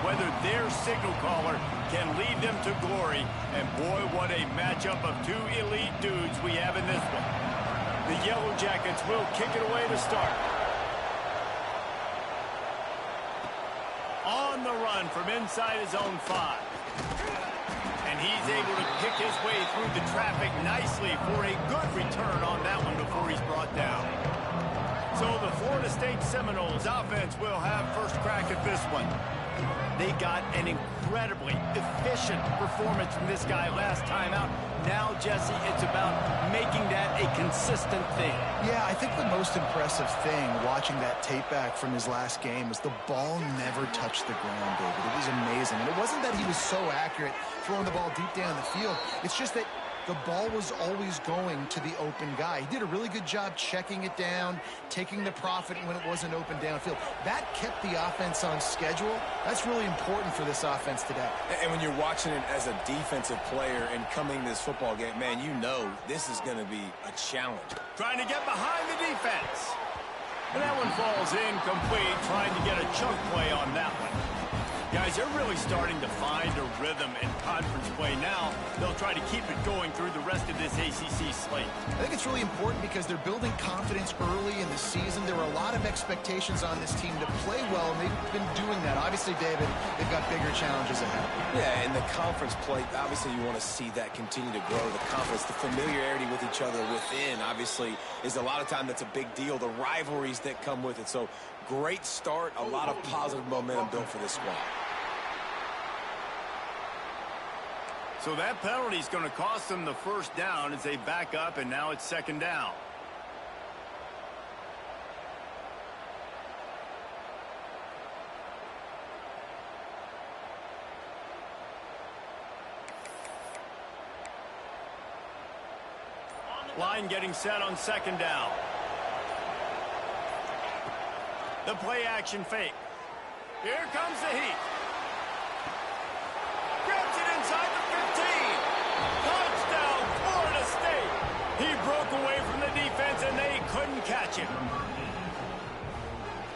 whether their signal caller can lead them to glory. And boy, what a matchup of two elite dudes we have in this one. The Yellow Jackets will kick it away to start. On the run from inside his own 5. And he's able to pick his way through the traffic nicely for a good return on that one before he's brought down. So the Florida State Seminoles offense will have first crack at this one. They got an incredibly efficient performance from this guy last time out. Now, Jesse, it's about making that a consistent thing. Yeah, I think the most impressive thing watching that tape back from his last game is the ball never touched the ground, David. It was amazing. And it wasn't that he was so accurate throwing the ball deep down the field. It's just that the ball was always going to the open guy. He did a really good job checking it down, taking the profit when it wasn't open downfield. That kept the offense on schedule. That's really important for this offense today. And when you're watching it as a defensive player and coming to this football game, man, you know this is going to be a challenge. Trying to get behind the defense. And that one falls incomplete, trying to get a chunk play on that one. Guys, they're really starting to find a rhythm in conference play now. They'll try to keep it going through the rest of this ACC slate. I think it's really important because they're building confidence early in the season. There were a lot of expectations on this team to play well, and they've been doing that. Obviously, David, they've got bigger challenges ahead. Yeah, in the conference play, obviously you want to see that continue to grow. The confidence, the familiarity with each other within, obviously, is a lot of time that's a big deal. The rivalries that come with it. So, great start, a lot of positive momentum built for this squad. So that penalty is going to cost them the first down as they back up, and now it's second down. Line getting set on second down. The play action fake. Here comes the heat. Grabs it inside the 15. Touchdown, Florida State. He broke away from the defense, and they couldn't catch him.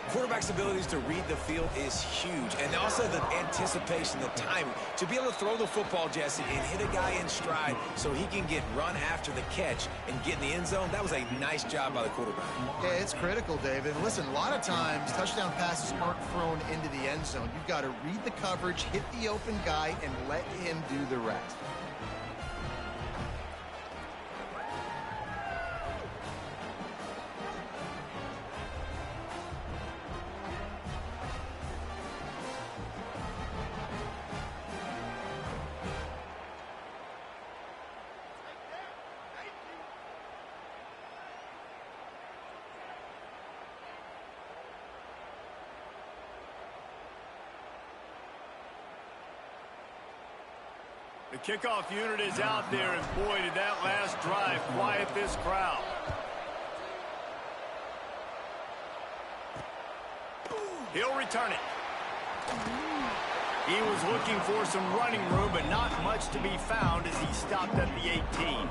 Quarterback's abilities to read the field is huge, and also the anticipation, the timing. To be able to throw the football, Jesse, and hit a guy in stride so he can get run after the catch and get in the end zone, that was a nice job by the quarterback. Yeah, it's critical, David. Listen, a lot of times touchdown passes aren't thrown into the end zone. You've got to read the coverage, hit the open guy, and let him do the rest. The kickoff unit is out there, and boy, did that last drive quiet this crowd. He'll return it. He was looking for some running room, but not much to be found as he stopped at the 18.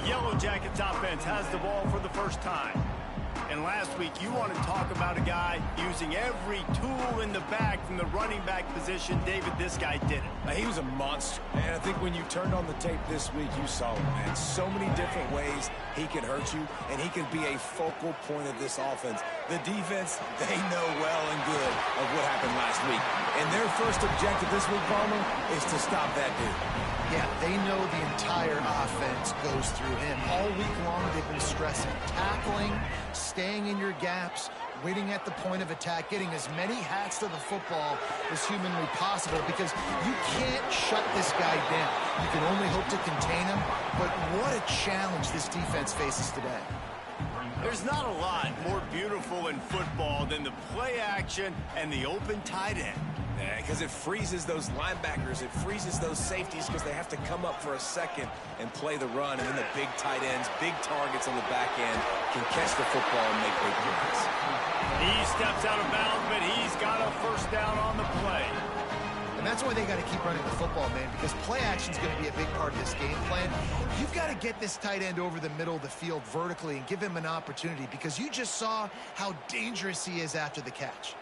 The Yellow Jackets offense has the ball for the first time. And last week, you want to talk about a guy using every tool in the bag from the running back position. David, this guy did it. He was a monster. And I think when you turned on the tape this week, you saw him, man. So many different ways he could hurt you, and he could be a focal point of this offense. The defense, they know well and good of what happened last week. And their first objective this week, Palmer, is to stop that dude. Yeah, they know the entire offense goes through him. All week long, they've been stressing tackling, staying in your gaps, waiting at the point of attack, getting as many hats to the football as humanly possible, because you can't shut this guy down. You can only hope to contain him, but what a challenge this defense faces today. There's not a lot more beautiful in football than the play action and the open tight end. Because it freezes those linebackers, it freezes those safeties because they have to come up for a second and play the run, and then the big tight ends, big targets on the back end can catch the football and make big plays. He steps out of bounds, but he's got a first down on the play. And that's why they got to keep running the football, man, because play action is going to be a big part of this game plan. You've got to get this tight end over the middle of the field vertically and give him an opportunity, because you just saw how dangerous he is after the catch.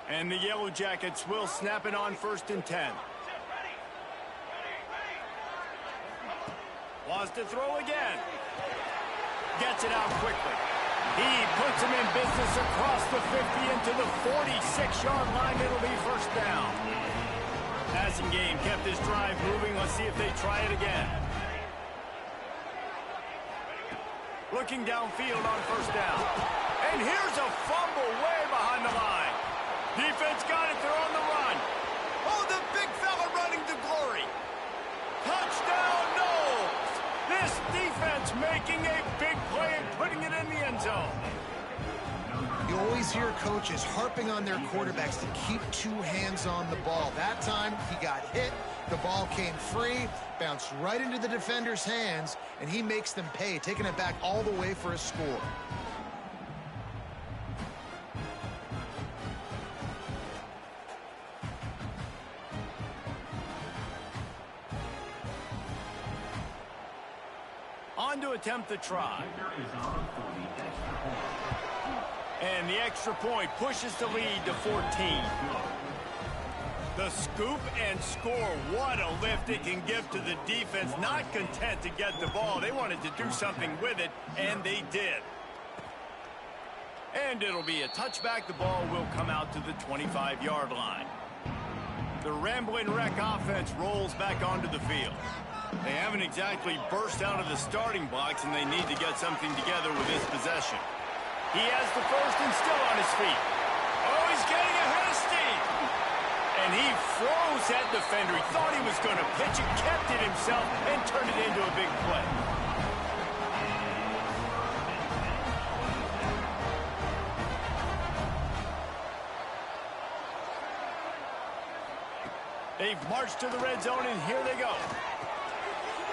And the Yellow Jackets will snap it on 1st and 10. Wants to throw again. Gets it out quickly. He puts him in business across the 50 into the 46-yard line. It'll be 1st down. Passing game kept this drive moving. Let's see if they try it again. Looking downfield on 1st down. And here's a fumble way behind the line. Defense got it. They're on the run. Oh, the big fella running to glory. Touchdown, Knowles. This defense making a big play and putting it in the end zone. You always hear coaches harping on their quarterbacks to keep 2 hands on the ball. That time, he got hit. The ball came free, bounced right into the defender's hands, and he makes them pay, taking it back all the way for a score. On to attempt the try. And the extra point pushes the lead to 14. The scoop and score. What a lift it can give to the defense. Not content to get the ball. They wanted to do something with it, and they did. And it'll be a touchback. The ball will come out to the 25-yard line. The Ramblin' Wreck offense rolls back onto the field. They haven't exactly burst out of the starting blocks, and they need to get something together with this possession. He has the first and still on his feet. Oh, he's getting ahead of steam. And he froze that defender. He thought he was going to pitch it, kept it himself, and turned it into a big play. They've marched to the red zone, and here they go.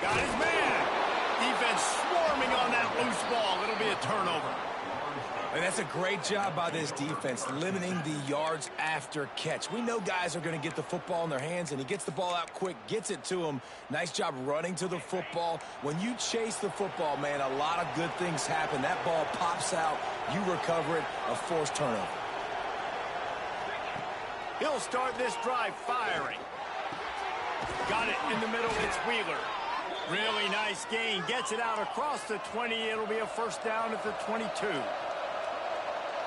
Got his man. Defense swarming on that loose ball. It'll be a turnover. And that's a great job by this defense, limiting the yards after catch. We know guys are going to get the football in their hands, and he gets the ball out quick, gets it to him. Nice job running to the football. When you chase the football, man, a lot of good things happen. That ball pops out. You recover it, a forced turnover. He'll start this drive firing. Got it in the middle. It's Wheeler. Really nice gain. Gets it out across the 20. It'll be a 1st down at the 22.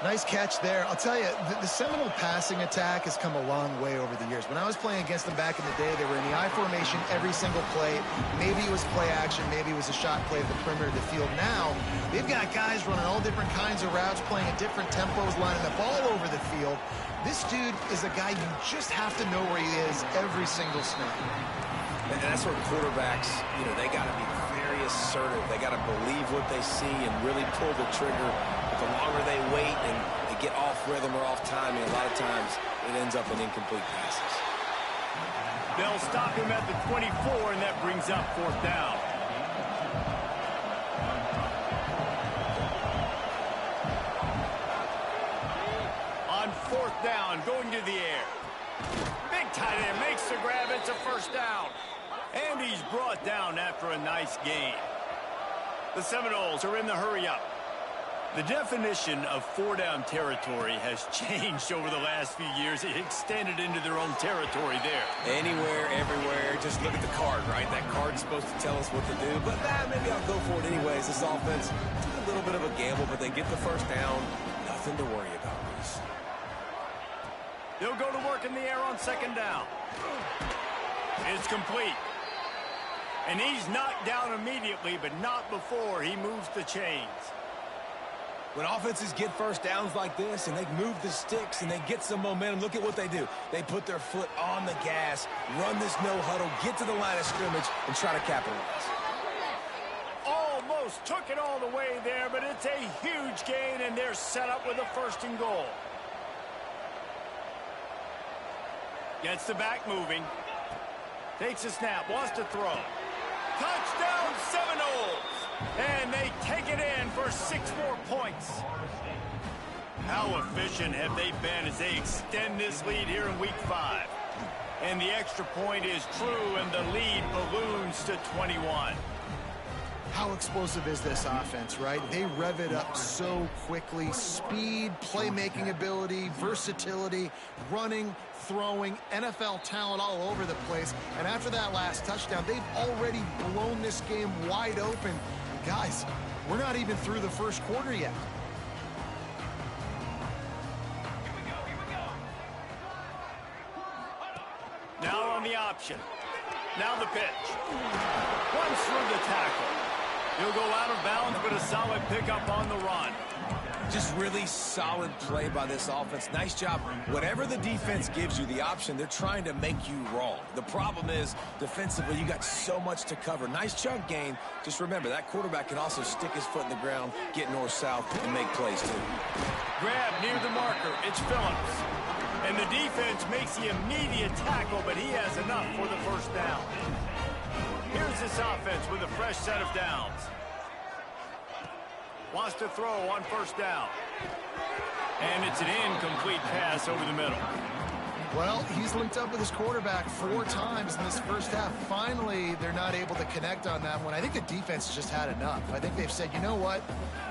Nice catch there. I'll tell you, the Seminole passing attack has come a long way over the years. When I was playing against them back in the day, they were in the I formation every single play. Maybe it was play action. Maybe it was a shot play at the perimeter of the field. Now, they've got guys running all different kinds of routes, playing at different tempos, lining the ball over the field. This dude is a guy you just have to know where he is every single snap. And that's where quarterbacks, they got to be very assertive. They got to believe what they see and really pull the trigger. But the longer they wait and they get off rhythm or off timing, a lot of times it ends up in incomplete passes. They'll stop him at the 24, and that brings up 4th down. On 4th down, going to the air. Big tight end makes the grab. It's a 1st down. And he's brought down after a nice gain. The Seminoles are in the hurry-up. The definition of 4-down territory has changed over the last few years. It extended into their own territory there. Anywhere, everywhere, just look at the card, right? That card's supposed to tell us what to do, but maybe I'll go for it anyways. This offense took a little bit of a gamble, but they get the 1st down. Nothing to worry about, Reese. They'll go to work in the air on 2nd down. It's complete. And he's knocked down immediately, but not before he moves the chains. When offenses get 1st downs like this and they move the sticks and they get some momentum, look at what they do. They put their foot on the gas, run this no huddle, get to the line of scrimmage, and try to capitalize. Almost took it all the way there, but it's a huge gain, and they're set up with a 1st and goal. Gets the back moving. Takes a snap, wants to throw. Touchdown Seminoles! And they take it in for 6 more points. How efficient have they been as they extend this lead here in Week 5? And the extra point is true, and the lead balloons to 21. How explosive is this offense, right? They rev it up so quickly. Speed, playmaking ability, versatility, running, throwing, NFL talent all over the place. And after that last touchdown, they've already blown this game wide open. And guys, we're not even through the first quarter yet. Now on the option. Now the pitch. Runs through the tackle. He'll go out of bounds, but a solid pickup on the run. Just really solid play by this offense. Nice job. Whatever the defense gives you, the option, they're trying to make you wrong. The problem is, defensively, you got so much to cover. Nice chunk gain. Just remember, that quarterback can also stick his foot in the ground, get north-south, and make plays, too. Grab near the marker. It's Phillips. And the defense makes the immediate tackle, but he has enough for the first down. Here's this offense with a fresh set of downs. Wants to throw on first down. And it's an incomplete pass over the middle. Well, he's linked up with his quarterback 4 times in this first half. Finally, they're not able to connect on that one. I think the defense just had enough. I think they've said, you know what?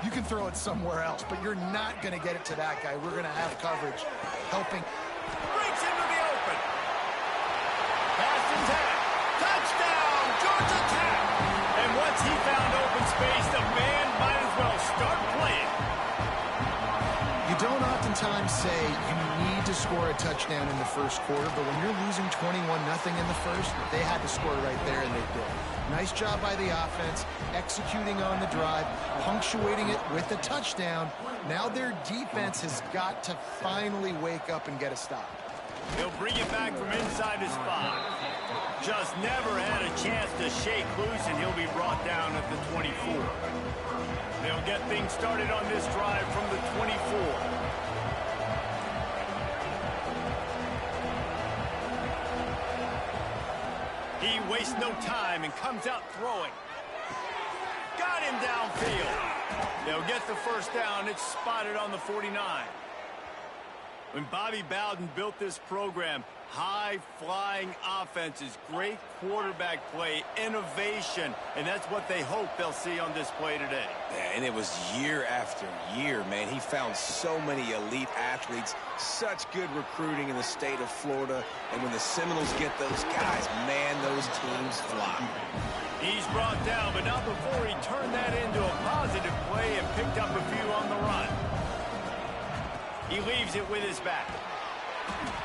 You can throw it somewhere else, but you're not going to get it to that guy. We're going to have coverage helping. Breaks into the open. Pass intact. Touchdown, Georgia Tech. And once he found open space, the man might as well start playing. You don't oftentimes say you need to score a touchdown in the first quarter, but when you're losing 21-0 in the first, they had to score right there, and they did. Nice job by the offense, executing on the drive, punctuating it with a touchdown. Now their defense has got to finally wake up and get a stop. He'll bring it back from inside his spot. Just never had a chance to shake loose, and he'll be brought down at the 24. They'll get things started on this drive from the 24. He wastes no time and comes out throwing. Got him downfield. They'll get the first down. It's spotted on the 49. When Bobby Bowden built this program, high-flying offenses, great quarterback play, innovation, and that's what they hope they'll see on display today. Yeah, and it was year after year, man. He found so many elite athletes, such good recruiting in the state of Florida, and when the Seminoles get those guys, man, those teams fly. He's brought down, but not before he turned that into a positive play and picked up a few on the run. He leaves it with his back.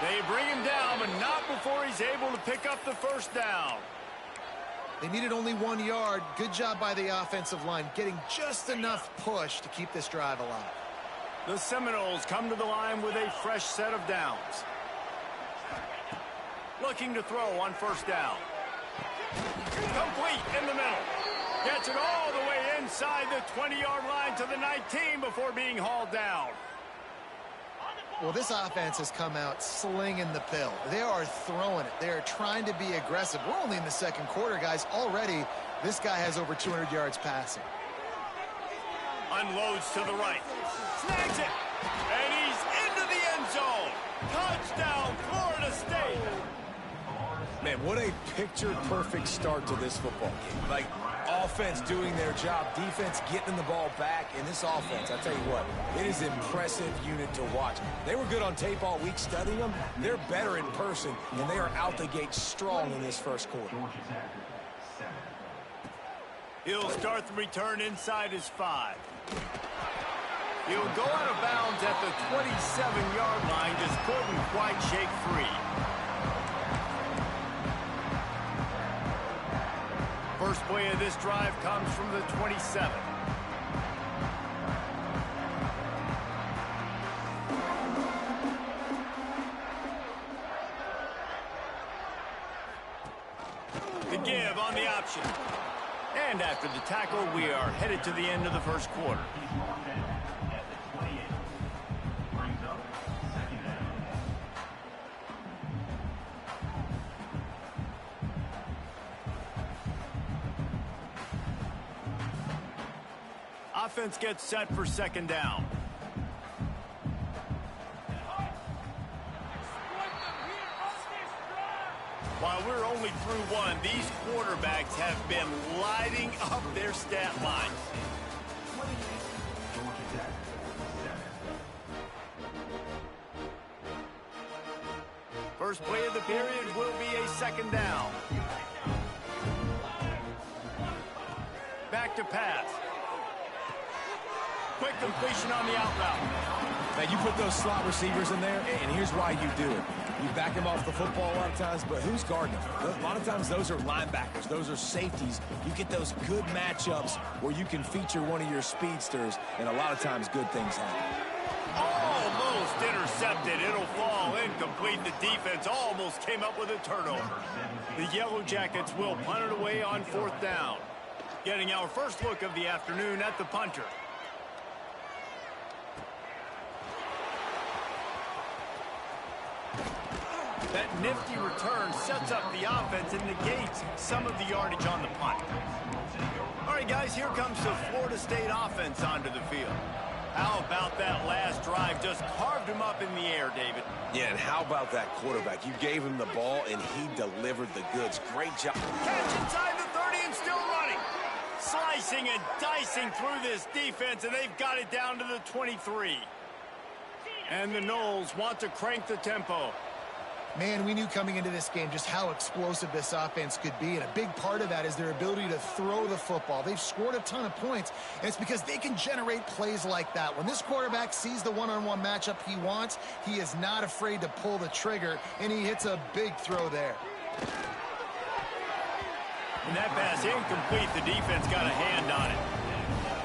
They bring him down, but not before he's able to pick up the first down. They needed only 1 yard. Good job by the offensive line, getting just enough push to keep this drive alive. The Seminoles come to the line with a fresh set of downs. Looking to throw on first down. Complete in the middle. Gets it all the way inside the 20-yard line to the 19 before being hauled down. Well, this offense has come out slinging the pill. They are throwing it. They are trying to be aggressive. We're only in the second quarter, guys. Already, this guy has over 200 yards passing. Unloads to the right. Snags it. And he's into the end zone. Touchdown, Florida State. Man, what a picture-perfect start to this football game. Like, offense doing their job, defense getting the ball back, and this offense, I tell you what, it is an impressive unit to watch. They were good on tape all week studying them. They're better in person, and they are out the gate strong in this first quarter. He'll start the return inside his 5. He'll go out of bounds at the 27-yard line, just couldn't quite shake free. First play of this drive comes from the 27. The give on the option. And after the tackle, we are headed to the end of the first quarter. Offense gets set for second down. While we're only through one, these quarterbacks have been lighting up their stat lines. First play of the period will be a second down. Back to pass. Quick completion on the out route. Now, you put those slot receivers in there, and here's why you do it. You back them off the football a lot of times, but who's guarding them? A lot of times those are linebackers. Those are safeties. You get those good matchups where you can feature one of your speedsters, and a lot of times good things happen. Almost intercepted. It'll fall incomplete. The defense almost came up with a turnover. The Yellow Jackets will punt it away on fourth down. Getting our first look of the afternoon at the punter. That nifty return sets up the offense and negates some of the yardage on the punt. All right, guys, here comes the Florida State offense onto the field. How about that last drive? Just carved him up in the air, David. Yeah, and how about that quarterback? You gave him the ball, and he delivered the goods. Great job. Catch inside the 30 and still running. Slicing and dicing through this defense, and they've got it down to the 23. And the Noles want to crank the tempo. Man, we knew coming into this game just how explosive this offense could be, and a big part of that is their ability to throw the football. They've scored a ton of points, and it's because they can generate plays like that. When this quarterback sees the one-on-one matchup he wants, he is not afraid to pull the trigger, and he hits a big throw there. And that pass incomplete. The defense got a hand on it.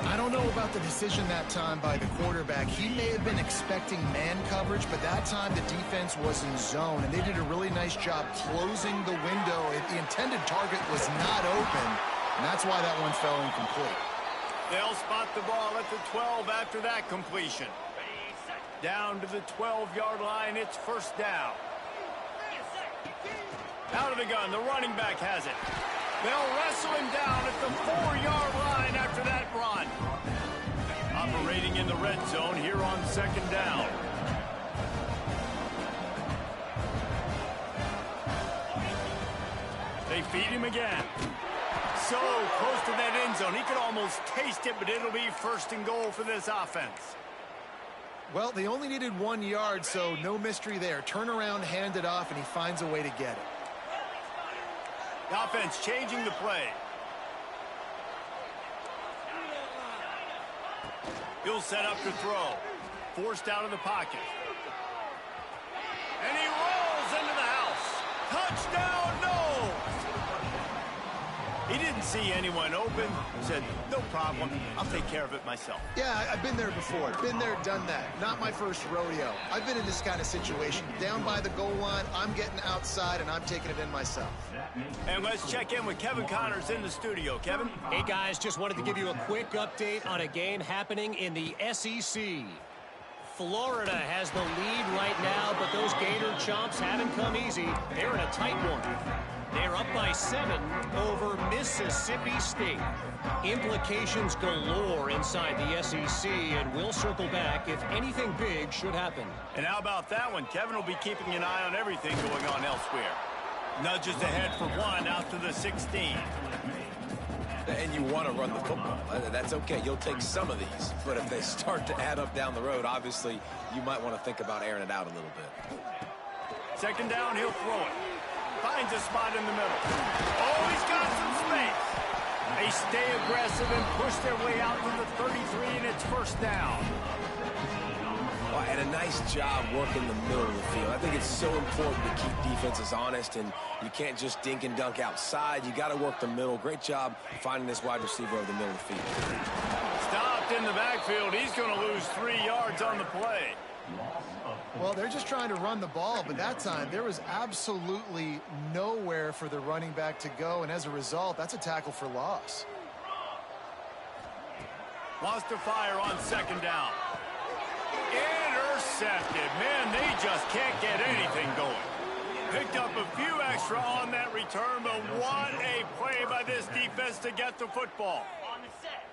I don't know about the decision that time by the quarterback. He may have been expecting man coverage, but that time the defense was in zone, and they did a really nice job closing the window. The intended target was not open, and that's why that one fell incomplete. They'll spot the ball at the 12 after that completion. Down to the 12-yard line, it's first down. Out of the gun, the running back has it. They'll wrestle him down at the 4-yard line after that run. Operating in the red zone here on second down. They feed him again. So close to that end zone. He could almost taste it, but it'll be first and goal for this offense. Well, they only needed 1 yard, so no mystery there. Turn around, hand it off, and he finds a way to get it. The offense changing the play. He'll set up to throw. Forced out of the pocket. And he rolls into the house. Touchdown, no! He didn't see anyone open. Said, no problem. I'll take care of it myself. Yeah, I've been there before. Been there, done that. Not my first rodeo. I've been in this kind of situation. Down by the goal line, I'm getting outside, and I'm taking it in myself. And let's check in with Kevin Connors in the studio. Kevin? Hey, guys, just wanted to give you a quick update on a game happening in the SEC. Florida has the lead right now, but those Gator Chomps haven't come easy. They're in a tight one. They're up by 7 over Mississippi State. Implications galore inside the SEC, and we'll circle back if anything big should happen. And how about that one? Kevin will be keeping an eye on everything going on elsewhere. Nudges ahead for 1 out to the 16. And you want to run the football. That's okay. You'll take some of these. But if they start to add up down the road, obviously, you might want to think about airing it out a little bit. Second down, he'll throw it. Finds a spot in the middle. Oh, he's got some space. They stay aggressive and push their way out to the 33, and it's first down. Oh, and a nice job working the middle of the field. I think it's so important to keep defenses honest, and you can't just dink and dunk outside. You got to work the middle. Great job finding this wide receiver over the middle of the field. Stopped in the backfield. He's going to lose 3 yards on the play. Well, they're just trying to run the ball, but that time there was absolutely nowhere for the running back to go, and as a result, that's a tackle for loss. Lost to fire on second down. Intercepted. Man, they just can't get anything going. Picked up a few extra on that return, but what a play by this defense to get the football. On the set.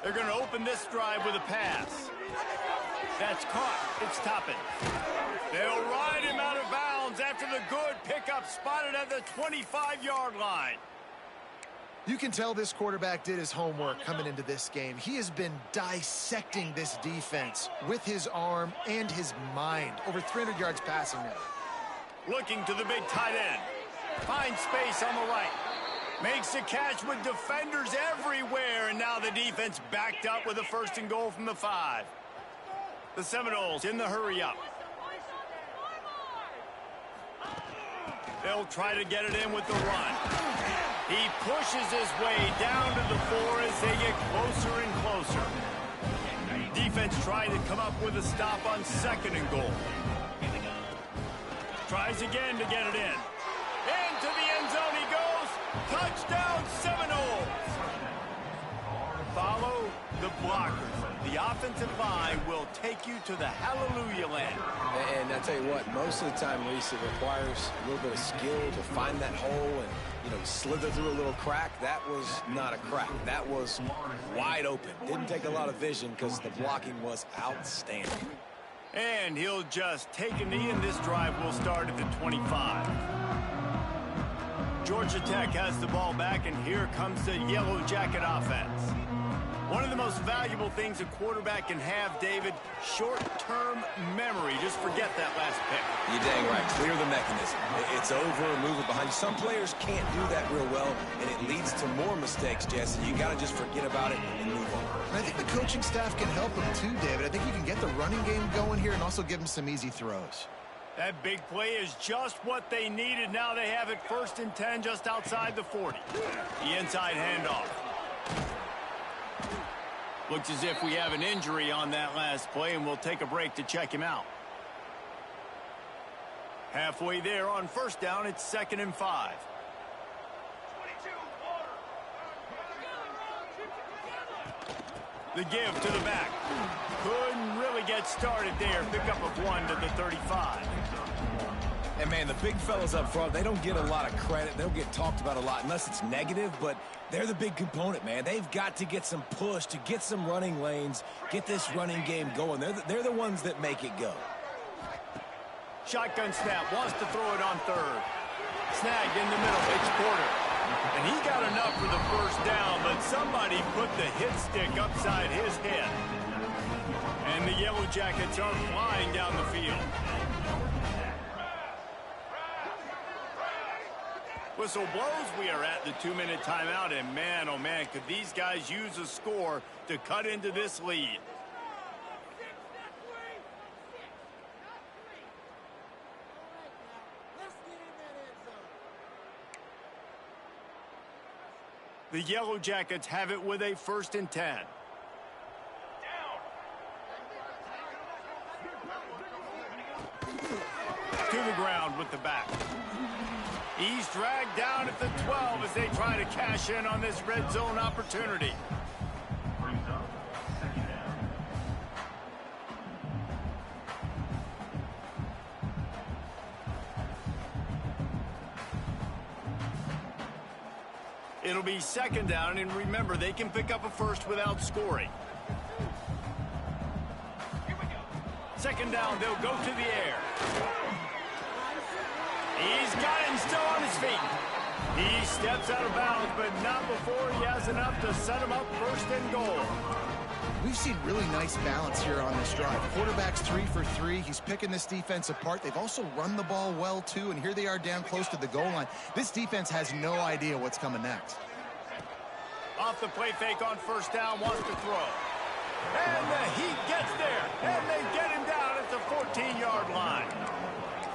They're going to open this drive with a pass. That's caught. It's Toppin. They'll ride him out of bounds after the good pickup spotted at the 25-yard line. You can tell this quarterback did his homework coming into this game. He has been dissecting this defense with his arm and his mind. Over 300 yards passing now. Looking to the big tight end. Finds space on the right. Makes the catch with defenders everywhere, and now the defense backed up with a 1st and goal from the 5. The Seminoles in the hurry-up. They'll try to get it in with the run. He pushes his way down to the 4 as they get closer and closer. Defense trying to come up with a stop on 2nd and goal. Tries again to get it in. Into the end zone he goes. Touchdown Seminoles. Follow the blockers. The offensive line will take you to the hallelujah land. And I tell you what, most of the time, Reese, it requires a little bit of skill to find that hole and, slither through a little crack. That was not a crack. That was wide open. Didn't take a lot of vision because the blocking was outstanding. And he'll just take a knee, and this drive will start at the 25. Georgia Tech has the ball back, and here comes the Yellow Jacket offense. One of the most valuable things a quarterback can have, David, short-term memory. Just forget that last pick. You're dang right. Clear the mechanism. It's over, move it behind you. Some players can't do that real well, and it leads to more mistakes, Jesse. You got to just forget about it and move on. I think the coaching staff can help him too, David. I think you can get the running game going here and also give him some easy throws. That big play is just what they needed. Now they have it 1st and 10 just outside the 40. The inside handoff. Looks as if we have an injury on that last play, and we'll take a break to check him out. Halfway there on 1st down, it's 2nd and 5. The give to the back. Couldn't really get started there. Pickup of 1 to the 35. And, man, the big fellas up front, they don't get a lot of credit. They don't get talked about a lot unless it's negative, but they're the big component, man. They've got to get some push, to get some running lanes, get this running game going. They're the ones that make it go. Shotgun snap, wants to throw it on 3rd. Snagged in the middle, it's Porter. And he got enough for the 1st down, but somebody put the hit stick upside his head. And the Yellow Jackets are flying down the field. Whistle blows. We are at the 2-minute timeout, and man, oh man, could these guys use a score to cut into this lead. The Yellow Jackets have it with a 1st and 10. To the ground with the back. He's dragged down at the 12 as they try to cash in on this red zone opportunity. It'll be 2nd down, and remember, they can pick up a 1st without scoring. 2nd down, they'll go to the air. He's got it and still on his feet. He steps out of bounds, but not before he has enough to set him up 1st and goal. We've seen really nice balance here on this drive. Quarterback's 3 for 3. He's picking this defense apart. They've also run the ball well, too, and here they are down close to the goal line. This defense has no idea what's coming next. Off the play fake on 1st down, wants to throw. And the Heat gets there, and they get him down at the 14-yard line.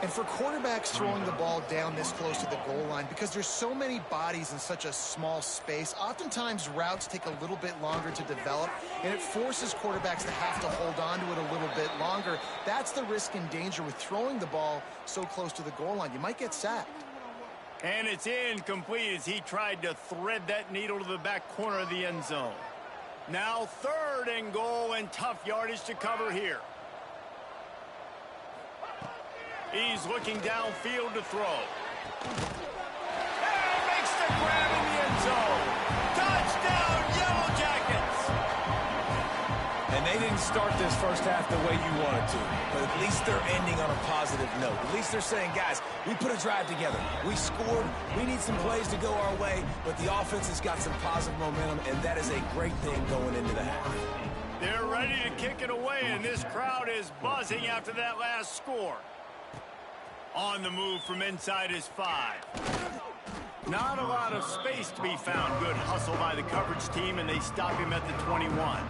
And for quarterbacks throwing the ball down this close to the goal line, because there's so many bodies in such a small space, oftentimes routes take a little bit longer to develop, and it forces quarterbacks to have to hold on to it a little bit longer. That's the risk and danger with throwing the ball so close to the goal line. You might get sacked. And it's incomplete as he tried to thread that needle to the back corner of the end zone. Now 3rd and goal, and tough yardage to cover here. He's looking downfield to throw. And makes the grab in the end zone. Touchdown, Yellow Jackets! And they didn't start this first half the way you wanted to, but at least they're ending on a positive note. At least they're saying, guys, we put a drive together. We scored. We need some plays to go our way, but the offense has got some positive momentum, and that is a great thing going into the half. They're ready to kick it away, and this crowd is buzzing after that last score. On the move from inside his 5. Not a lot of space to be found. Good hustle by the coverage team, and they stop him at the 21.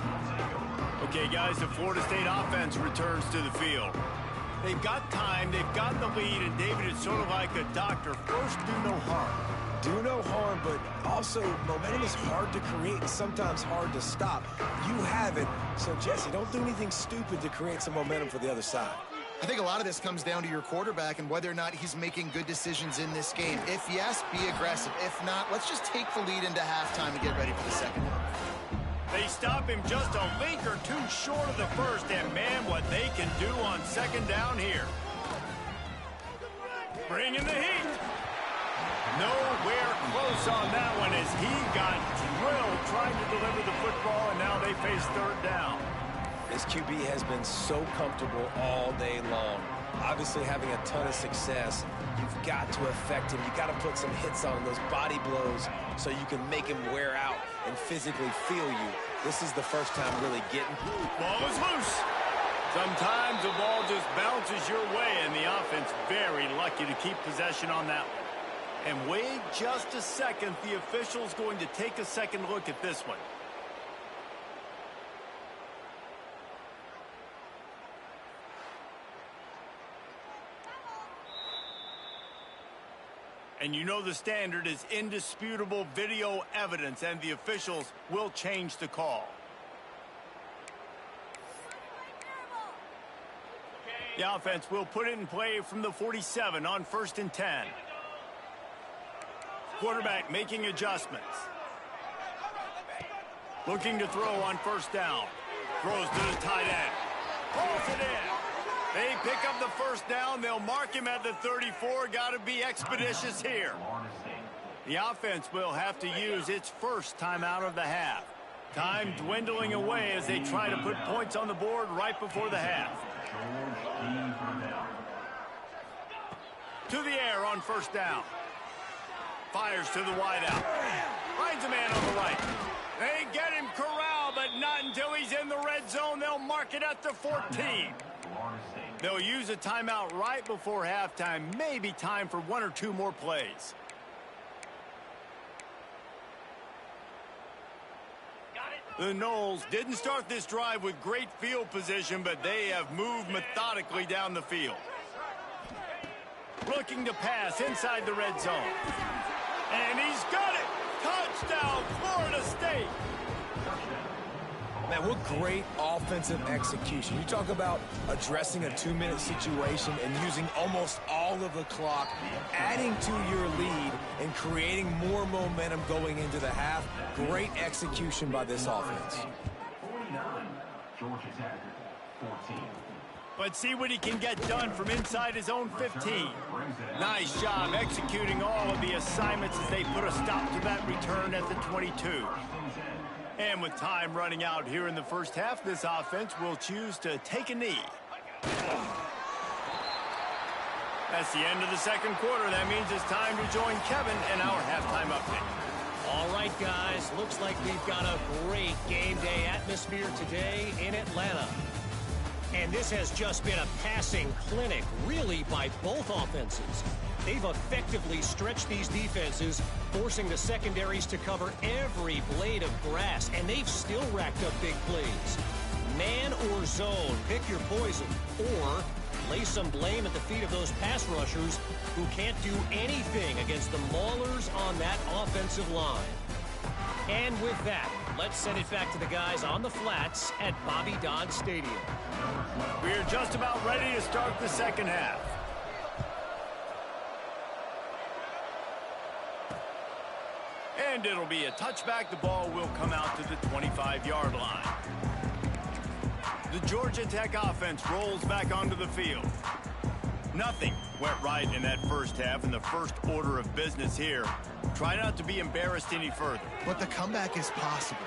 Okay, guys, the Florida State offense returns to the field. They've got time, they've got the lead, and David, it's sort of like a doctor. First, do no harm. Do no harm, but also momentum is hard to create and sometimes hard to stop. You have it, so Jesse, don't do anything stupid to create some momentum for the other side. I think a lot of this comes down to your quarterback and whether or not he's making good decisions in this game. If yes, be aggressive. If not, let's just take the lead into halftime and get ready for the second half. They stop him just a link or two short of the first, and man, what they can do on second down here. Bringing the heat. Nowhere close on that one as he got drilled trying to deliver the football, and now they face third down. This QB has been so comfortable all day long. Obviously having a ton of success. You've got to affect him. You've got to put some hits on him, those body blows, so you can make him wear out and physically feel you. This is the first time really getting. Ball is loose. Sometimes the ball just bounces your way, and the offense very lucky to keep possession on that one. And wait just a second. The official's going to take a second look at this one. And you know the standard is indisputable video evidence, and the officials will change the call. The offense will put it in play from the 47 on 1st and 10. Quarterback making adjustments. Looking to throw on 1st down. Throws to the tight end. Pulls it in. They pick up the 1st down. They'll mark him at the 34. Got to be expeditious here. The offense will have to use its first timeout of the half. Time dwindling away as they try to put points on the board right before the half. To the air on 1st down. Fires to the wideout. Finds a man on the right. They get him corralled, but not until he's in the red zone. They'll mark it at the 14. They'll use a timeout right before halftime. Maybe time for 1 or 2 more plays. The Noles didn't start this drive with great field position, but they have moved methodically down the field. Looking to pass inside the red zone. And he's got it! Touchdown, Florida State! Man, what great offensive execution. You talk about addressing a 2-minute situation and using almost all of the clock, adding to your lead and creating more momentum going into the half. Great execution by this offense. Let's see what he can get done from inside his own 15. Nice job executing all of the assignments as they put a stop to that return at the 22. And with time running out here in the first half, this offense will choose to take a knee. That's the end of the second quarter. That means it's time to join Kevin in our halftime update. All right, guys. Looks like we've got a great game day atmosphere today in Atlanta. And this has just been a passing clinic, really, by both offenses. They've effectively stretched these defenses, forcing the secondaries to cover every blade of grass, and they've still racked up big plays. Man or zone, pick your poison, or lay some blame at the feet of those pass rushers who can't do anything against the maulers on that offensive line. And with that, let's send it back to the guys on the flats at Bobby Dodd Stadium. We're just about ready to start the second half. And it'll be a touchback. The ball will come out to the 25-yard line. The Georgia Tech offense rolls back onto the field. Nothing went right in that first half, and the first order of business here. Try not to be embarrassed any further. But the comeback is possible.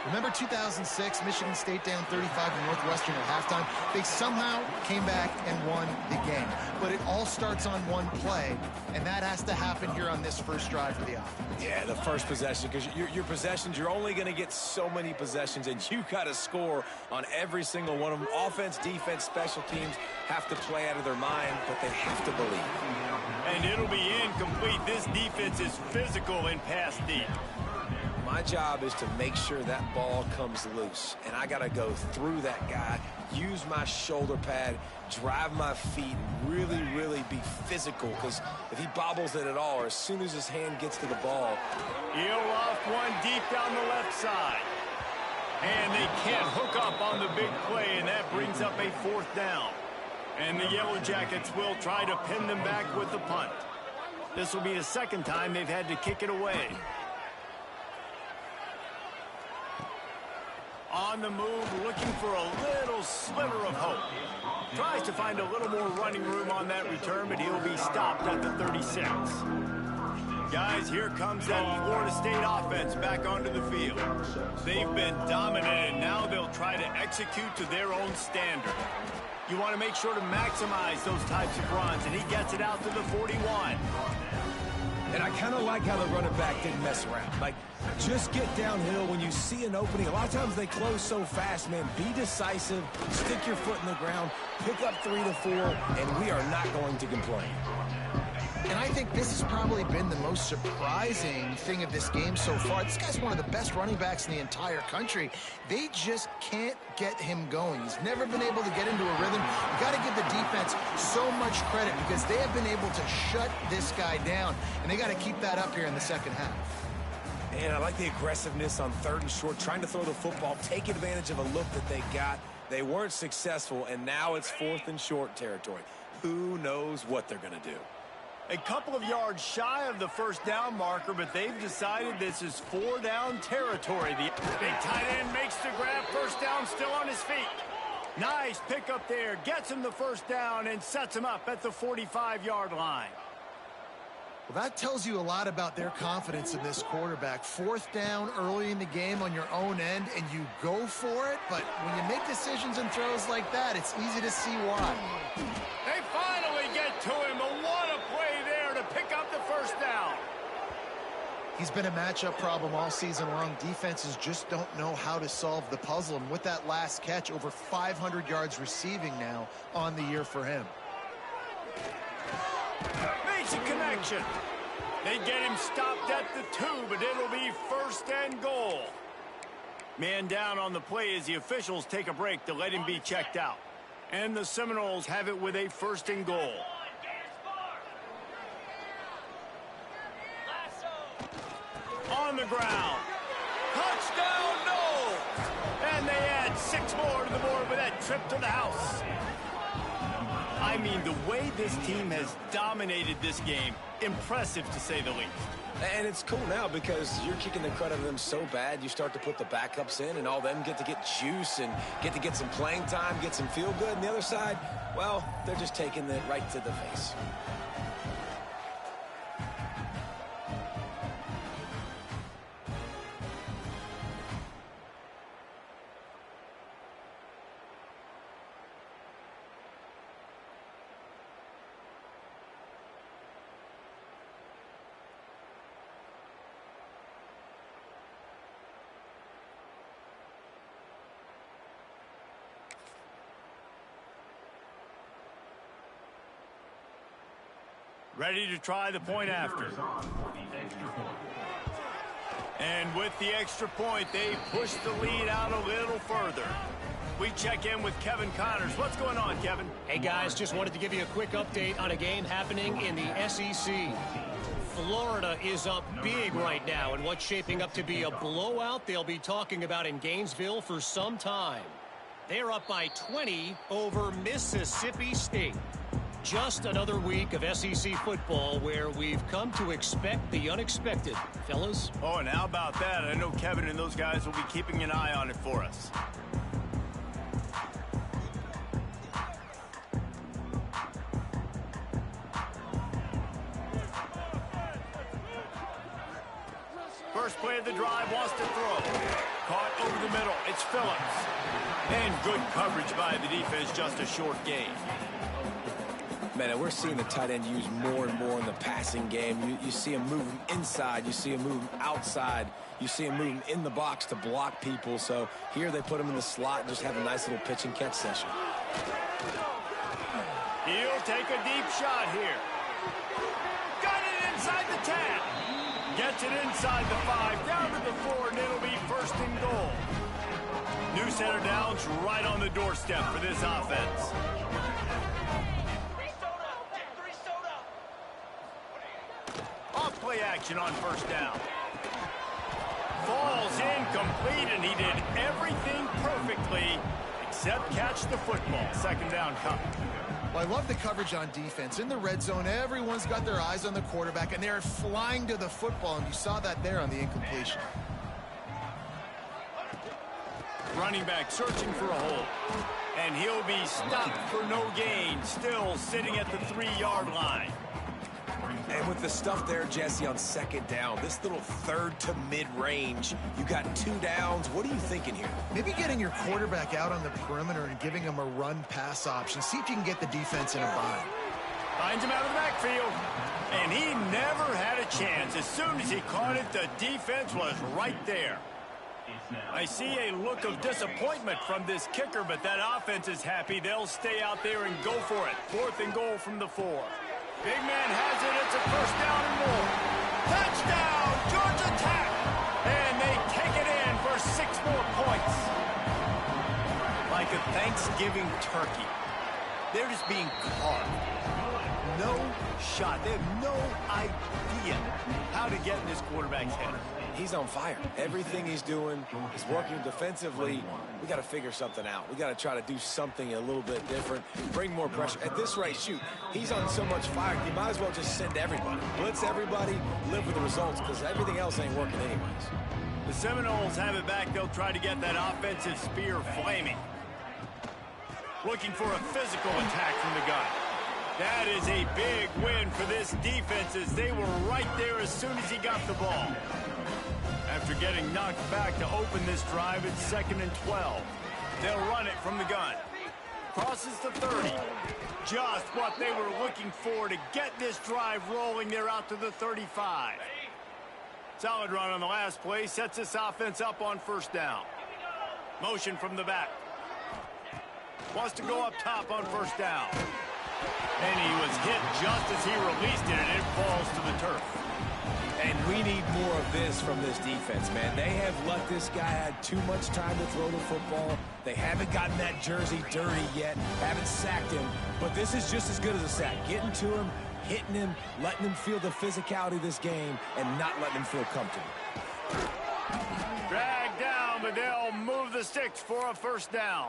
Remember 2006, Michigan State down 35 to Northwestern at halftime? They somehow came back and won the game. But it all starts on one play, and that has to happen here on this first drive for the offense. Yeah, the first possession, because your possessions, you're only going to get so many possessions, and you got to score on every single one of them. Offense, defense, special teams have to play out of their mind, but they have to believe. And it'll be incomplete. This defense is physical in pass deep. My job is to make sure that ball comes loose, and I got to go through that guy, use my shoulder pad, drive my feet, really, really be physical, because if he bobbles it at all, or as soon as his hand gets to the ball. He'll loft one deep down the left side. And they can't hook up on the big play, and that brings up a 4th down. And the Yellow Jackets will try to pin them back with the punt. This will be the second time they've had to kick it away. On the move, looking for a little sliver of hope. Tries to find a little more running room on that return, but he'll be stopped at the 36. Guys, here comes that Florida State offense back onto the field. They've been dominant, and now they'll try to execute to their own standard. You want to make sure to maximize those types of runs, and he gets it out to the 41. And I kind of like how the running back didn't mess around. Like, just get downhill when you see an opening. A lot of times they close so fast, man. Be decisive, stick your foot in the ground, pick up 3 to 4, and we are not going to complain. And I think this has probably been the most surprising thing of this game so far. This guy's one of the best running backs in the entire country. They just can't get him going. He's never been able to get into a rhythm. You got to give the defense so much credit because they have been able to shut this guy down, and they got to keep that up here in the second half. And I like the aggressiveness on 3rd and short, trying to throw the football, take advantage of a look that they got. They weren't successful, and now it's 4th and short territory. Who knows what they're going to do? A couple of yards shy of the 1st down marker, but they've decided this is 4-down territory. The big tight end makes the grab. 1st down, still on his feet. Nice pickup there. Gets him the 1st down and sets him up at the 45-yard line. Well, that tells you a lot about their confidence in this quarterback. 4th down early in the game on your own end, and you go for it. But when you make decisions and throws like that, it's easy to see why. They finally get to him, but what a play there to pick up the 1st down. He's been a matchup problem all season long. Defenses just don't know how to solve the puzzle. And with that last catch, over 500 yards receiving now on the year for him. Makes a connection. They get him stopped at the 2, but it'll be 1st and goal. Man down on the play as the officials take a break to let him be checked out. And the Seminoles have it with a 1st and goal. On the ground. Touchdown, no! And they add 6 more to the board with that trip to the house. I mean, the way this team has dominated this game, impressive to say the least. And it's cool now because you're kicking the crud out of them so bad, you start to put the backups in, and all them get to get juice and get to get some playing time, get some feel good. And the other side, well, they're just taking it right to the face. Ready to try the point after. And with the extra point, they push the lead out a little further. We check in with Kevin Connors. What's going on, Kevin? Hey, guys, just wanted to give you a quick update on a game happening in the SEC. Florida is up big right now in what's shaping up to be a blowout they'll be talking about in Gainesville for some time. They're up by 20 over Mississippi State. Just another week of SEC football where we've come to expect the unexpected, fellas. Oh, and how about that? I know Kevin and those guys will be keeping an eye on it for us. First play of the drive, wants to throw. Caught over the middle. It's Phillips. And good coverage by the defense, just a short gain. Man, and we're seeing the tight end used more and more in the passing game. You see him moving inside. You see him moving outside. You see him moving in the box to block people. So here they put him in the slot and just have a nice little pitch and catch session. He'll take a deep shot here. Got it inside the 10. Gets it inside the 5, down to the 4, and it'll be first and goal. New center downs right on the doorstep for this offense. Off play action on first down. Falls incomplete, and he did everything perfectly except catch the football. Second down coming. Well, I love the coverage on defense. In the red zone, everyone's got their eyes on the quarterback, and they're flying to the football, and you saw that there on the incompletion. Running back searching for a hole. And he'll be stopped for no gain, still sitting at the 3-yard line. And with the stuff there, Jesse, on second down, this little third to mid-range, you got 2 downs. What are you thinking here? Maybe getting your quarterback out on the perimeter and giving him a run-pass option. See if you can get the defense in a bind. Finds him out of the backfield. And he never had a chance. As soon as he caught it, the defense was right there. I see a look of disappointment from this kicker, but that offense is happy. They'll stay out there and go for it. 4th and goal from the 4. Big man has it. It's a first down and more. Touchdown, Georgia Tech. And they take it in for 6 more points. Like a Thanksgiving turkey. They're just being carved. No shot. They have no idea how to get in this quarterback's head. He's on fire. Everything he's doing is working defensively. We got to figure something out. We got to try to do something a little bit different, bring more pressure. At this rate, shoot, he's on so much fire, you might as well just send everybody. Blitz everybody, live with the results, because everything else ain't working anyways. The Seminoles have it back. They'll try to get that offensive spear flaming. Looking for a physical attack from the gun. That is a big win for this defense, as they were right there as soon as he got the ball. After getting knocked back to open this drive, it's 2nd and 12. They'll run it from the gun. Crosses the 30. Just what they were looking for to get this drive rolling. They're out to the 35. Solid run on the last play. Sets this offense up on first down. Motion from the back. Wants to go up top on first down. And he was hit just as he released it, and it falls to the turf. And we need more of this from this defense, man. They have let this guy have too much time to throw the football. They haven't gotten that jersey dirty yet, haven't sacked him. But this is just as good as a sack. Getting to him, hitting him, letting him feel the physicality of this game, and not letting him feel comfortable. Dragged down, but they'll move the sticks for a first down.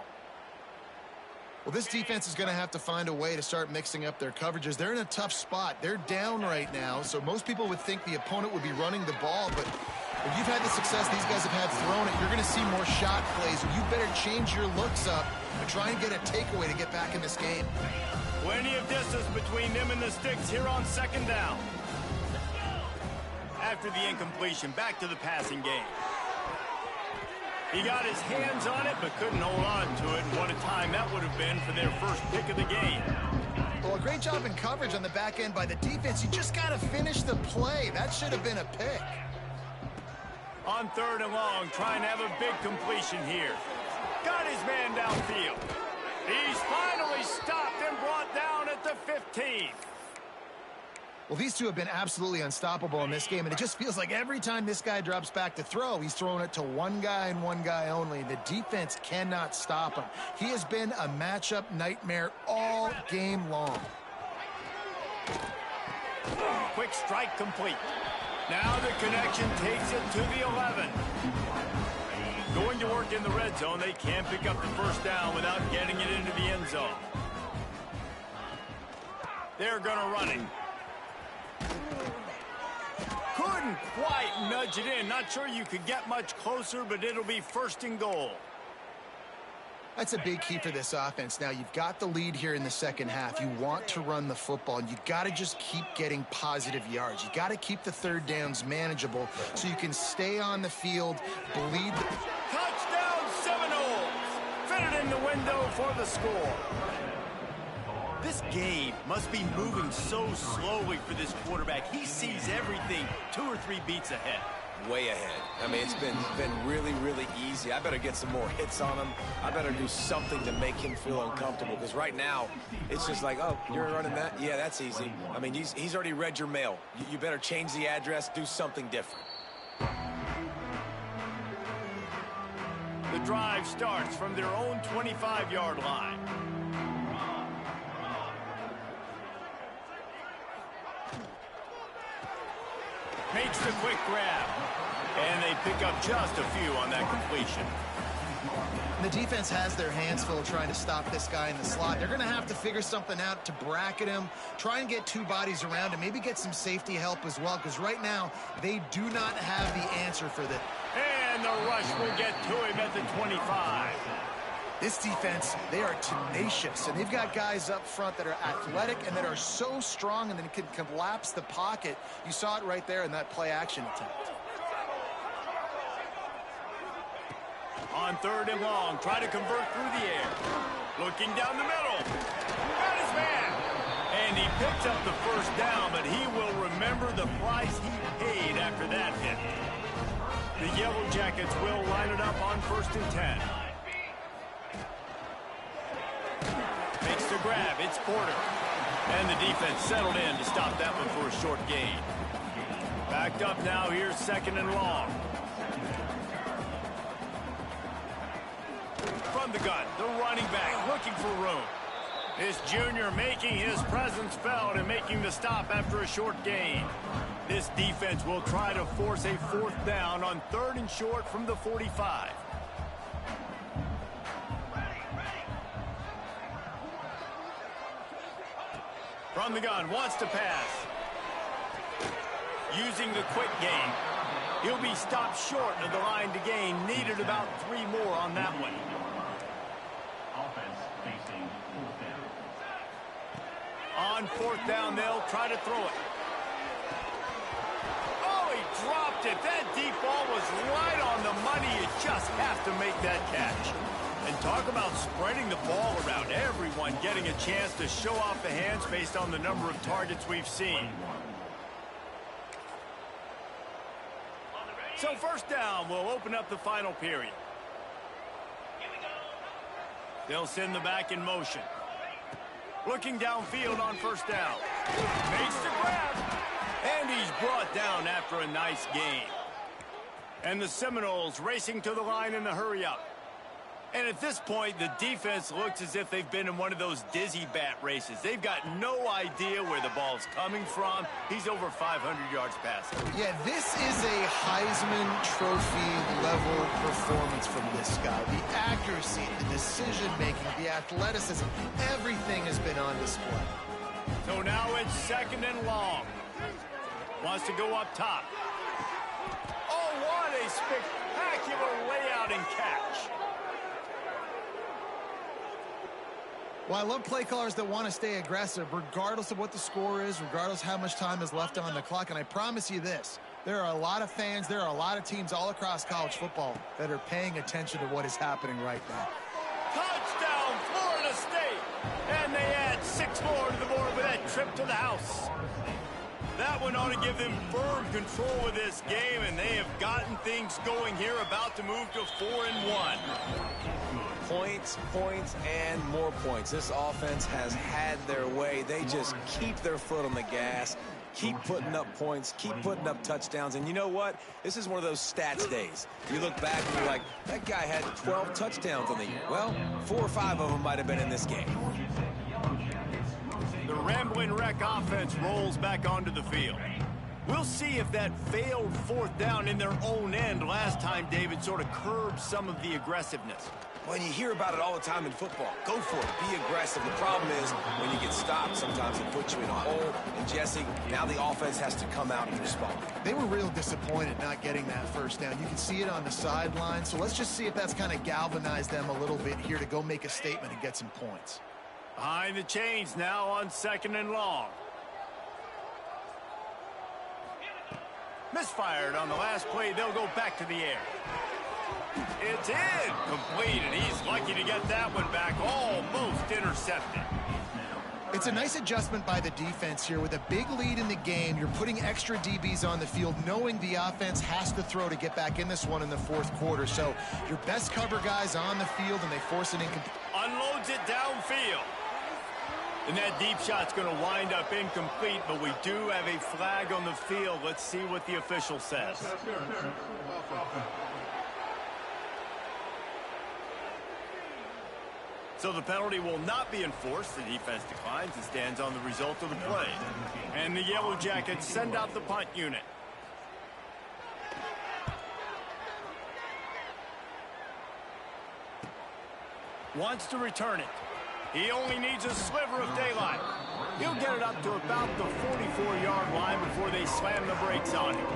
Well, this defense is going to have to find a way to start mixing up their coverages. They're in a tough spot. They're down right now, so most people would think the opponent would be running the ball, but if you've had the success these guys have had throwing it, you're going to see more shot plays. You better change your looks up and try and get a takeaway to get back in this game. Plenty of distance between them and the sticks here on second down. After the incompletion, back to the passing game. He got his hands on it, but couldn't hold on to it. And what a time that would have been for their first pick of the game. Well, a great job in coverage on the back end by the defense. You just got to finish the play. That should have been a pick. On 3rd and long, trying to have a big completion here. Got his man downfield. He's finally stopped and brought down at the 15. Well, these two have been absolutely unstoppable in this game, and it just feels like every time this guy drops back to throw, he's throwing it to one guy and one guy only. The defense cannot stop him. He has been a matchup nightmare all game long. Quick strike complete. Now the connection takes it to the 11. Going to work in the red zone. They can't pick up the first down without getting it into the end zone. They're going to run it. Couldn't quite nudge it in. Not sure you could get much closer, but it'll be 1st and goal. That's a big key for this offense. Now, you've got the lead here in the second half. You want to run the football, and you got to just keep getting positive yards. You got to keep the third downs manageable so you can stay on the field, bleed. Touchdown Seminoles! Fitted in the window for the score. This game must be moving so slowly for this quarterback. He sees everything 2 or 3 beats ahead. Way ahead. I mean, it's been really, really easy. I better get some more hits on him. I better do something to make him feel uncomfortable, because right now, it's just like, oh, you're running that? Yeah, that's easy. I mean, he's already read your mail. You better change the address, do something different. The drive starts from their own 25-yard line. Makes the quick grab. And they pick up just a few on that completion. The defense has their hands full trying to stop this guy in the slot. They're going to have to figure something out to bracket him, try and get 2 bodies around him, maybe get some safety help as well, because right now they do not have the answer for this. And the rush will get to him at the 25. This defense, they are tenacious, and they've got guys up front that are athletic and that are so strong and then can collapse the pocket. You saw it right there in that play-action attempt. On 3rd and long, try to convert through the air. Looking down the middle. Got his man. And he picks up the first down, but he will remember the price he paid after that hit. The Yellow Jackets will line it up on 1st and 10. Makes the grab. It's Porter. And the defense settled in to stop that one for a short gain. Backed up now. Here's 2nd and long. From the gun, the running back looking for room. This junior making his presence felt and making the stop after a short gain. This defense will try to force a 4th down on 3rd and short from the 45. From the gun, wants to pass. Using the quick game. He'll be stopped short of the line to gain. Needed about 3 more on that one. On 4th down, they'll try to throw it. Oh, he dropped it. That deep ball was right on the money. You just have to make that catch. And talk about spreading the ball around. Everyone getting a chance to show off the hands based on the number of targets we've seen. So 1st down will open up the final period. They'll send the back in motion. Looking downfield on 1st down. Makes the grab. And he's brought down after a nice gain. And the Seminoles racing to the line in the hurry-up. And at this point, the defense looks as if they've been in one of those dizzy bat races. They've got no idea where the ball's coming from. He's over 500 yards passing. Yeah, this is a Heisman Trophy level performance from this guy. The accuracy, the decision-making, the athleticism, everything has been on display. So now it's 2nd and long. Wants to go up top. Oh, what a spectacular layout and catch. Well, I love play callers that want to stay aggressive, regardless of what the score is, regardless how much time is left on the clock. And I promise you this, there are a lot of fans, there are a lot of teams all across college football that are paying attention to what is happening right now. Touchdown, Florida State! And they add 6 more to the board with that trip to the house. That one ought to give them firm control of this game, and they have gotten things going here, about to move to 4-1. Points, points, and more points. This offense has had their way. They just keep their foot on the gas, keep putting up points, keep putting up touchdowns. And you know what? This is one of those stats days. You look back and you're like, that guy had 12 touchdowns on the year. Well, 4 or 5 of them might have been in this game. The Ramblin' Wreck offense rolls back onto the field. We'll see if that failed 4th down in their own end last time, David, sort of curbed some of the aggressiveness. Well, you hear about it all the time in football. Go for it. Be aggressive. The problem is when you get stopped, sometimes it puts you in a hole. And, Jesse, now the offense has to come out and respond. They were real disappointed not getting that first down. You can see it on the sideline. So let's just see if that's kind of galvanized them a little bit here to go make a statement and get some points. Behind the chains now on 2nd and long. Misfired on the last play. They'll go back to the air. It's in. Complete, and he's lucky to get that one back. Almost intercepted. It's a nice adjustment by the defense here. With a big lead in the game, you're putting extra DBs on the field, knowing the offense has to throw to get back in this one in the 4th quarter. So your best cover guys on the field, and they force it incomplete. Unloads it downfield. And that deep shot's going to wind up incomplete, but we do have a flag on the field. Let's see what the official says. So the penalty will not be enforced. The defense declines and stands on the result of the play. And the Yellow Jackets send out the punt unit. Wants to return it. He only needs a sliver of daylight. He'll get it up to about the 44-yard line before they slam the brakes on him.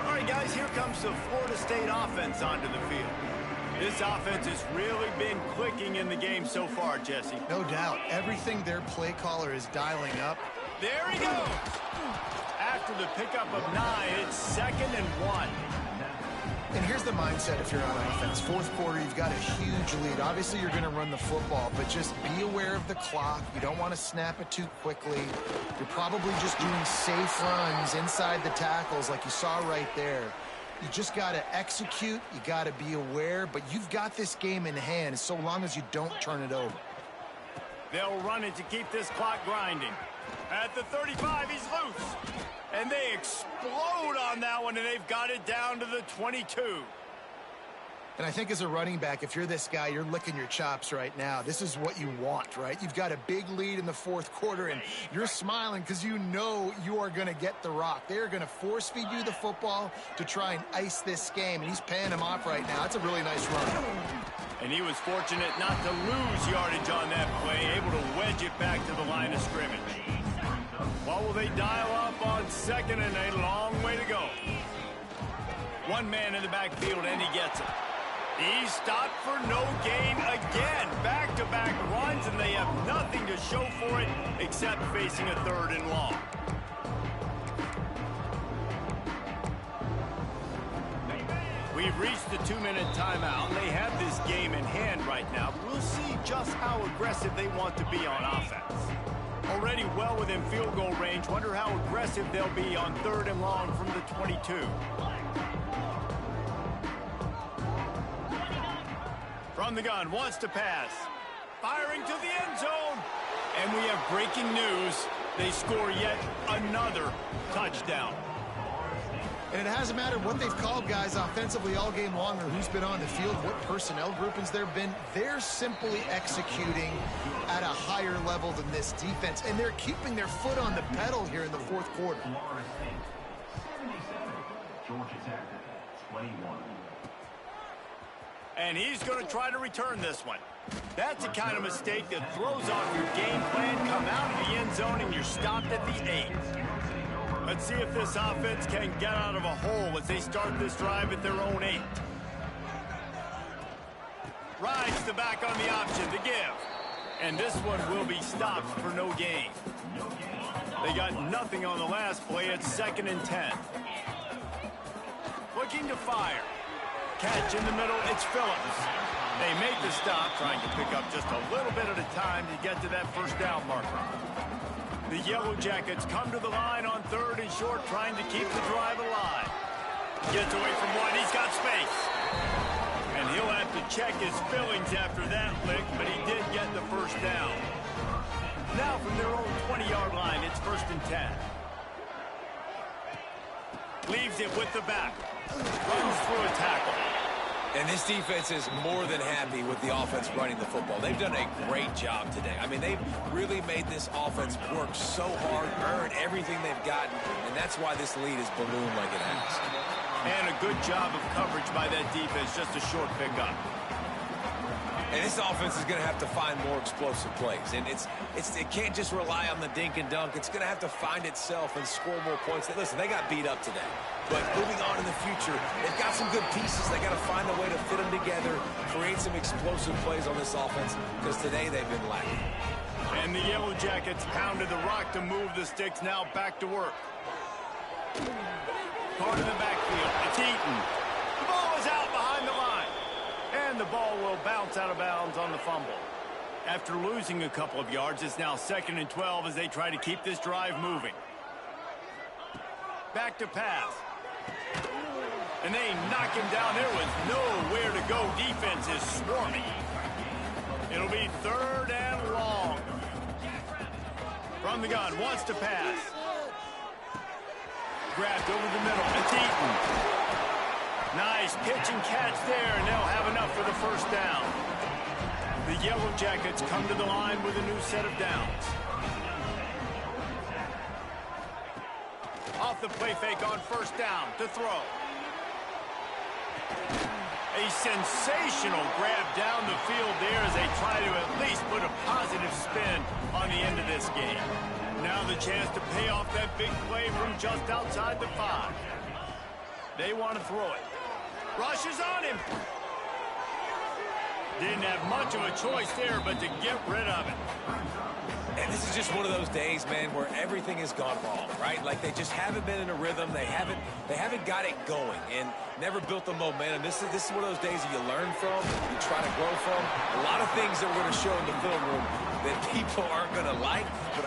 All right, guys, here comes the Florida State offense onto the field. This offense has really been clicking in the game so far, Jesse. No doubt. Everything their play caller is dialing up. There he goes. After the pickup of 9, it's 2nd and 1. And here's the mindset if you're on offense. 4th quarter, you've got a huge lead. Obviously, you're going to run the football, but just be aware of the clock. You don't want to snap it too quickly. You're probably just doing safe runs inside the tackles like you saw right there. You just got to execute. You got to be aware, but you've got this game in hand so long as you don't turn it over. They'll run it to keep this clock grinding. At the 35, he's loose. And they explode on that one, and they've got it down to the 22. And I think as a running back, if you're this guy, you're licking your chops right now. This is what you want, right? You've got a big lead in the 4th quarter, and you're smiling because you know you are going to get the rock. They're going to force feed you the football to try and ice this game, and he's paying him off right now. That's a really nice run. And he was fortunate not to lose yardage on that play, able to wedge it back to the line of scrimmage. What will they dial up on 2nd and a long way to go? One man in the backfield, and he gets it. He's stopped for no gain again. Back-to-back runs, and they have nothing to show for it except facing a 3rd and long. We've reached the 2-minute timeout, and they have this game in hand right now. We'll see just how aggressive they want to be on offense. Already well within field goal range. Wonder how aggressive they'll be on 3rd and long from the 22. From the gun, wants to pass. Firing to the end zone. And we have breaking news. They score yet another touchdown. And it hasn't mattered what they've called guys offensively all game long or who's been on the field, what personnel groupings there have been. They're simply executing at a higher level than this defense, and they're keeping their foot on the pedal here in the 4th quarter. And he's going to try to return this one. That's the kind of mistake that throws off your game plan. Come out of the end zone and you're stopped at the 8. Let's see if this offense can get out of a hole as they start this drive at their own 8. Rides the back on the option to give. And this one will be stopped for no gain. They got nothing on the last play. It's 2nd and 10. Looking to fire. Catch in the middle. It's Phillips. They make the stop, trying to pick up just a little bit at a time to get to that 1st down marker. The Yellow Jackets come to the line on 3rd and short, trying to keep the drive alive. Gets away from one. He's got space. And he'll have to check his fillings after that lick, but he did get the 1st down. Now from their own 20-yard line, it's 1st and 10. Leaves it with the back. Runs through a tackle. And this defense is more than happy with the offense running the football. They've done a great job today. I mean, they've really made this offense work so hard, earn everything they've gotten, and that's why this lead is ballooned like it has. And a good job of coverage by that defense, just a short pickup. And this offense is going to have to find more explosive plays. And it can't just rely on the dink and dunk. It's going to have to find itself and score more points. Listen, they got beat up today. But moving on in the future, they've got some good pieces. They got to find a way to fit them together, create some explosive plays on this offense, because today they've been lacking. And the Yellow Jackets pounded the rock to move the sticks. Now back to work. Card in the backfield. It's Eaton. The ball is out behind the line. And the ball will bounce out of bounds on the fumble. After losing a couple of yards, it's now 2nd and 12 as they try to keep this drive moving. Back to pass. And they knock him down. There was nowhere to go. Defense is swarming. It'll be 3rd and long. From the gun, wants to pass. Grabbed over the middle. It's Eaton. Nice pitch and catch there, and they'll have enough for the 1st down. The Yellow Jackets come to the line with a new set of downs. Off the play fake on 1st down to throw. A sensational grab down the field there as they try to at least put a positive spin on the end of this game. Now the chance to pay off that big play from just outside the 5. They want to throw it. Rushes on him. Didn't have much of a choice there but to get rid of it. And this is just one of those days, man, where everything has gone wrong, right? Like they just haven't been in a rhythm. They haven't got it going and never built the momentum. This is one of those days that you learn from, you try to grow from. A lot of things that we're going to show in the film room that people aren't going to like, but